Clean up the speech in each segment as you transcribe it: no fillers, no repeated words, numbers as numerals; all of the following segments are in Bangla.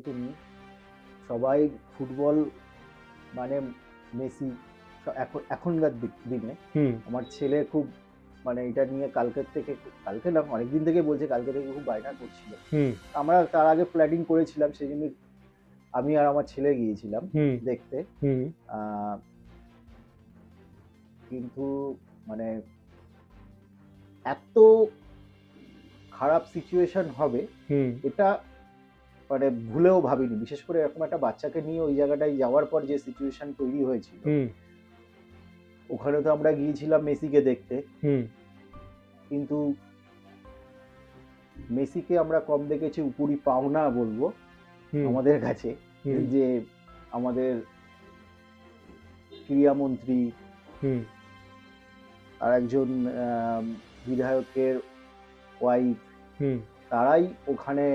তুমি সবাই ফুটবল মানে মেসি এখনকার দিনে হুম আমার ছেলে খুব মানে এটা নিয়ে কালকে না অনেকদিন থেকে বলছে, কালকে থেকে খুব বায়না করছিল। হুম আমরা তার আগে প্ল্যানিং করেছিলাম, সেই জন্য আমি আর আমার ছেলে গিয়েছিলাম হুম দেখতে। হুম আহ, কিন্তু মানে এত খারাপ সিচুয়েশন হবে হুম এটা মানে ভুলেও ভাবিনি, বিশেষ করে এরকম একটা বাচ্চাকে নিয়ে ওই জায়গাটায় যাওয়ার পর যে সিচুয়েশন তৈরি হয়েছিল। হুম ওখানে তো আমরা গিয়েছিলাম মেসিকে দেখতে, হুম কিন্তু মেসিকে আমরা কম দেখেছি উপরি পাওনা বলবো হুম আমাদের কাছে। হুম যে আমাদের ক্রীড়ামন্ত্রী হুম আর একজন বিধায়কের ওয়াইফ, হুম তারাই ওখানে,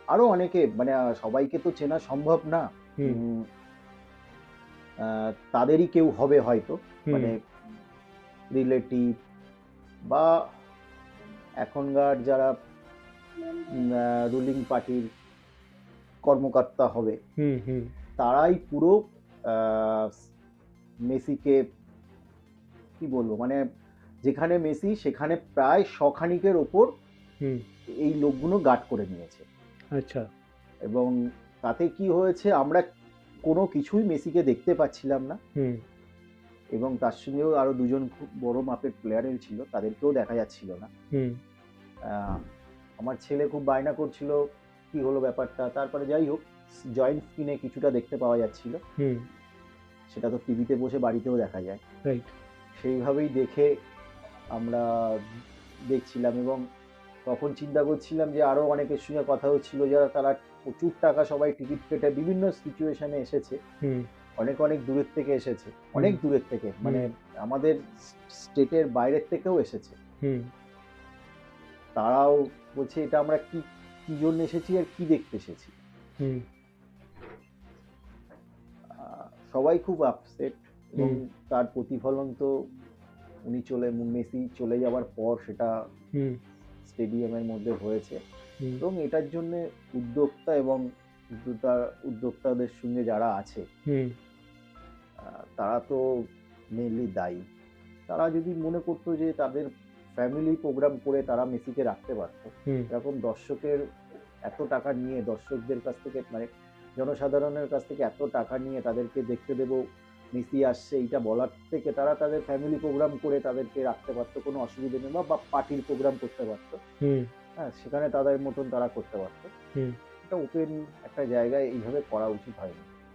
আরো অনেকে, মানে সবাইকে তো চেনা সম্ভব না। হুম উম, তাদেরই কেউ হবে হয়তো, হুম মানে রিলেটিভ বা এখনকার যারা রুলিং পার্টির কর্মকর্তা হবে, হুম হুম তারাই পুরো আহ, মেসিকে কি বলবো, মানে যেখানে মেসি সেখানে প্রায় শখানিকের ওপর হুম এই লোকগুলো গার্ড করে নিয়েছে। আচ্ছা এবং তাতে কি হয়েছে, আমরা কোনো কিছুই মেসিকে দেখতে পাচ্ছিলাম না। হুম এবং তার সঙ্গেও আরো দুজন খুব বড় মাপের প্লেয়ারের ছিল, তাদেরকেও দেখা যাচ্ছিল না। হুম আহ, আমার ছেলে খুব বায়না করছিল কি হলো ব্যাপারটা, তারপরে যাই হোক জয়েন্ট স্ক্রিনে কিছুটা দেখতে পাওয়া যাচ্ছিল। হুম সেটা তো টিভিতে বসে বাড়িতেও দেখা যায়। রাইট সেইভাবেই দেখে আমরা দেখছিলাম। এবং তখন চিন্তা করছিলাম যে আরো অনেকের সঙ্গে কথা হচ্ছিল, যারা তারা প্রচুর টাকা সবাই টিকিট কেটে বিভিন্ন সিচুয়েশনে এসেছে, হুম অনেক অনেক দূরের থেকে এসেছে, হুম অনেক দূরের থেকে, মানে হুম আমাদের স্টেটের বাইরের থেকেও এসেছে। হুম তারাও বলছে এটা আমরা কি কি জন্য এসেছি আর কি দেখতে এসেছি। হুম সবাই খুব আপসেট। এবং হুম তার প্রতিফলন তো মেসি চলে যাওয়ার পর সেটা হুম স্টেডিয়ামের মধ্যে হয়েছে। হুম এবং এটার জন্য উদ্যোক্তা এবং উদ্যোক্তাদের সঙ্গে যারা আছে, হুম তারা তো মেনলি দায়ী। তারা যদি মনে করতো যে তাদের ফ্যামিলি প্রোগ্রাম করে তারা মেসিকে রাখতে পারতো, হুম এরকম দর্শকের এত টাকা নিয়ে, দর্শকদের কাছ থেকে মানে জনসাধারণের কাছ থেকে এত টাকা নিয়ে তাদেরকে দেখতে দেবো মেসি আসছে এইটা বলার থেকে, তারা তাদের ফ্যামিলি প্রোগ্রাম করে তাদেরকে রাখতে পারতো, কোনো অসুবিধা নেই, বা পার্টির প্রোগ্রাম করতে পারতো। হুম হ্যাঁ, সেখানে তাদের মতন তারা করতে পারতো। হুম এটা ওপেন একটা জায়গায় এইভাবে করা উচিত হয়নি।